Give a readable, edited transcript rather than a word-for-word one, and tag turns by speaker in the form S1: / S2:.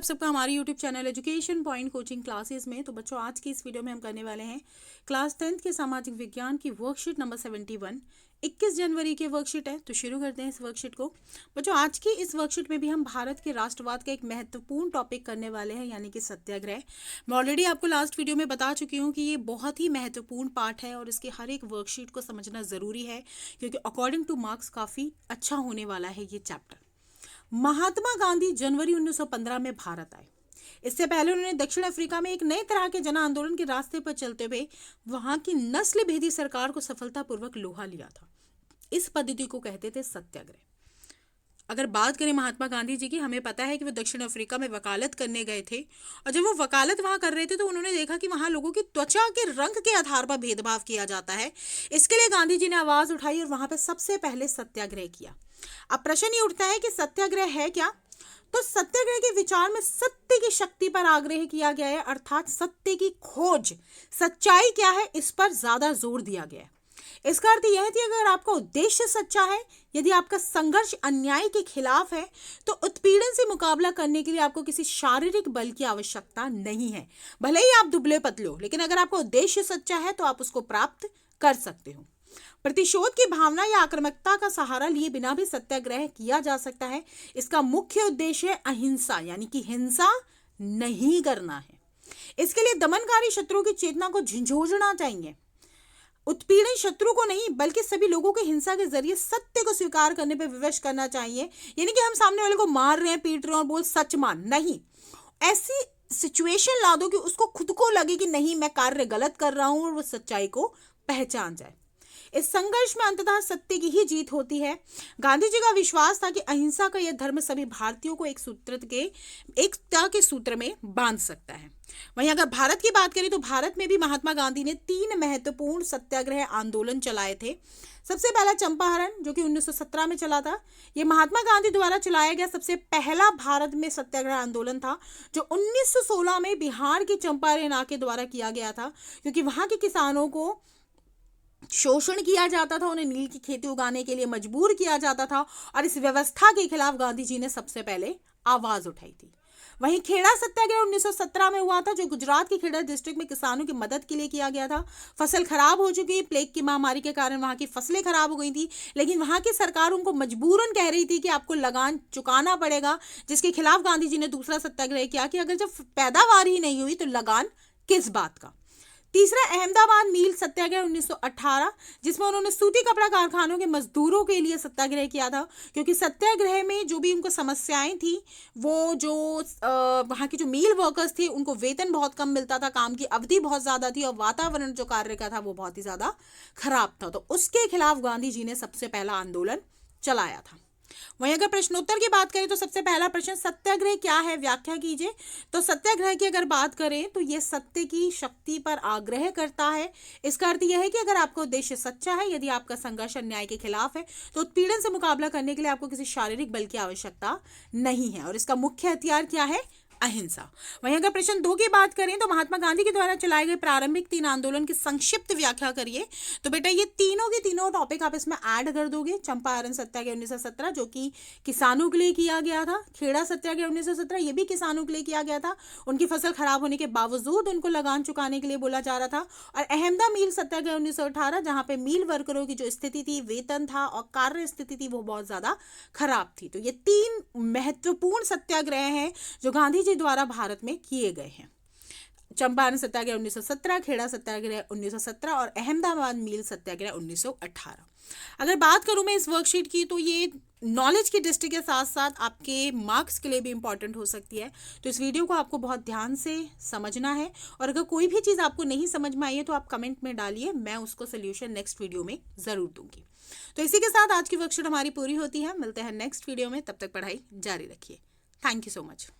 S1: आप सबका हमारे YouTube channel education point coaching classes में। तो बच्चों, आज की इस वीडियो में हम करने वाले हैं क्लास 10th के सामाजिक विज्ञान की वर्कशीट नंबर 71। 21 जनवरी की वर्कशीट है, तो शुरू करते हैं इस वर्कशीट को। बच्चों, आज की इस वर्कशीट में भी हम भारत के राष्ट्रवाद का एक महत्वपूर्ण टॉपिक करने वाले हैं, यानी कि सत्याग्रह। मैं ऑलरेडी आपको लास्ट वीडियो में बता चुकी हूँ कि ये बहुत ही महत्वपूर्ण पार्ट है और इसके हर एक वर्कशीट को समझना ज़रूरी है, क्योंकि अकॉर्डिंग टू मार्क्स काफ़ी अच्छा होने वाला है ये चैप्टर। महात्मा गांधी जनवरी 1915 में भारत आए। इससे पहले उन्होंने दक्षिण अफ्रीका में एक नए तरह के जन आंदोलन के रास्ते पर चलते हुए वहां की नस्ल भेदी सरकार को सफलतापूर्वक लोहा लिया था। इस पद्धति को कहते थे सत्याग्रह। अगर बात करें महात्मा गांधी जी की, हमें पता है कि वो दक्षिण अफ्रीका में वकालत करने गए थे, और जब वो वकालत वहां कर रहे थे तो उन्होंने देखा कि वहां लोगों की त्वचा के रंग के आधार पर भेदभाव किया जाता है। इसके लिए गांधी जी ने आवाज उठाई और वहां पर सबसे पहले सत्याग्रह किया। अब प्रश्न ये उठता है कि सत्याग्रह है क्या? तो सत्याग्रह के विचार में सत्य की शक्ति पर आग्रह किया गया है, अर्थात सत्य की खोज, सच्चाई क्या है, इस पर ज्यादा जोर दिया गया है। इसका अर्थ यह है कि अगर आपका उद्देश्य सच्चा है, यदि आपका संघर्ष अन्याय के खिलाफ है, तो उत्पीड़न से मुकाबला करने के लिए आपको किसी शारीरिक बल की आवश्यकता नहीं है। भले ही आप दुबले पतले हो, लेकिन अगर आपका उद्देश्य सच्चा है तो आप उसको प्राप्त कर सकते हो। प्रतिशोध की भावना या आक्रामकता का सहारा लिए बिना भी सत्याग्रह किया जा सकता है। इसका मुख्य उद्देश्य है अहिंसा, यानी कि हिंसा नहीं करना है। इसके लिए दमनकारी शत्रु की चेतना को झंझोड़ना चाहिए। उत्पीड़न शत्रु को नहीं, बल्कि सभी लोगों को हिंसा के जरिए सत्य को स्वीकार करने पर विवश करना चाहिए। यानी कि हम सामने वाले को मार रहे हैं, पीट रहे हैं और बोल सच मान, नहीं। ऐसी सिचुएशन ला दो कि उसको खुद को लगे कि नहीं, मैं कार्य गलत कर रहा हूं, और वो सच्चाई को पहचान जाए। इस संघर्ष में अंततः सत्य की ही जीत होती है। गांधी जी का विश्वास था कि अहिंसा का यह धर्म सभी भारतीयों को एकता के सूत्र में बांध सकता है। वहीं अगर भारत की बात करें तो भारत में भी महात्मा गांधी ने 3 महत्वपूर्ण सत्याग्रह आंदोलन चलाए थे। सबसे पहला चंपारण, जो कि 1917 में चला था। यह महात्मा गांधी द्वारा चलाया गया सबसे पहला भारत में सत्याग्रह आंदोलन था, जो 1916 में बिहार के चंपारण इलाके द्वारा किया गया था, क्योंकि वहां के किसानों को शोषण किया जाता था, उन्हें नील की खेती उगाने के लिए मजबूर किया जाता था, और इस व्यवस्था के खिलाफ गांधी जी ने सबसे पहले आवाज उठाई थी। वहीं खेड़ा सत्याग्रह 1917 में हुआ था, जो गुजरात के खेड़ा डिस्ट्रिक्ट में किसानों की मदद के लिए किया गया था। फसल खराब हो चुकी, प्लेग की महामारी के कारण वहां की फसलें खराब हो गई थी, लेकिन वहां की सरकार उनको मजबूरन कह रही थी कि आपको लगान चुकाना पड़ेगा, जिसके खिलाफ गांधी जी ने दूसरा सत्याग्रह किया कि अगर जब पैदावार ही नहीं हुई तो लगान किस बात का। तीसरा अहमदाबाद मील सत्याग्रह 1918, जिसमें उन्होंने सूती कपड़ा कारखानों के मजदूरों के लिए सत्याग्रह किया था, क्योंकि सत्याग्रह में जो भी उनको समस्याएं थी, वो जो वहाँ की जो मील वर्कर्स थे, उनको वेतन बहुत कम मिलता था, काम की अवधि बहुत ज़्यादा थी, और वातावरण जो कार्य का था वो बहुत ही ज़्यादा खराब था। तो उसके खिलाफ गांधी जी ने सबसे पहला आंदोलन चलाया था। वहीं अगर प्रश्नोत्तर की बात करें तो सबसे पहला प्रश्न, सत्याग्रह क्या है, व्याख्या कीजिए। तो सत्याग्रह की अगर बात करें तो यह सत्य की शक्ति पर आग्रह करता है। इसका अर्थ यह है कि अगर आपका उद्देश्य सच्चा है, यदि आपका संघर्ष अन्याय के खिलाफ है, तो उत्पीड़न से मुकाबला करने के लिए आपको किसी शारीरिक बल की आवश्यकता नहीं है, और इसका मुख्य हथियार क्या है? अहिंसा। वहीं अगर प्रश्न 2 की बात करें तो महात्मा गांधी के द्वारा चलाए गए प्रारंभिक 3 आंदोलन की संक्षिप्त व्याख्या करिए। तो बेटा, ये तीनों के तीनों टॉपिक आप इसमें ऐड कर दोगे। चंपारण सत्याग्रह 1917, जो कि किसानों के लिए किया गया था। खेड़ा सत्याग्रह 1917, ये भी किसानों के लिए किया गया था। उनकी फसल खराब होने के बावजूद उनको लगान चुकाने के लिए बोला जा रहा था। और अहमदा मील सत्याग्रह 1918, जहां पे मील वर्करों की जो स्थिति थी, वेतन था और कार्य स्थिति थी, वो बहुत ज्यादा खराब थी। तो ये 3 महत्वपूर्ण सत्याग्रह हैं जो गांधी द्वारा भारत में किए गए हैं। चंपारण सत्याग्रह 1917, खेड़ा सत्याग्रह 1917 और अहमदाबाद मील सत्याग्रह 1918। अगर बात करूं मैं इस वर्कशीट की, तो ये नॉलेज की दृष्टि के साथ साथ आपके मार्क्स के लिए भी इंपॉर्टेंट हो सकती है। तो इस वीडियो को आपको बहुत ध्यान से समझना है, और अगर कोई भी चीज़ आपको नहीं समझ में आई है तो आप कमेंट में डालिए, मैं उसको सोल्यूशन नेक्स्ट वीडियो में ज़रूर दूंगी। तो इसी के साथ आज की वर्कशीट हमारी पूरी होती है। मिलते हैं नेक्स्ट वीडियो में, तब तक पढ़ाई जारी रखिए। Thank you so much.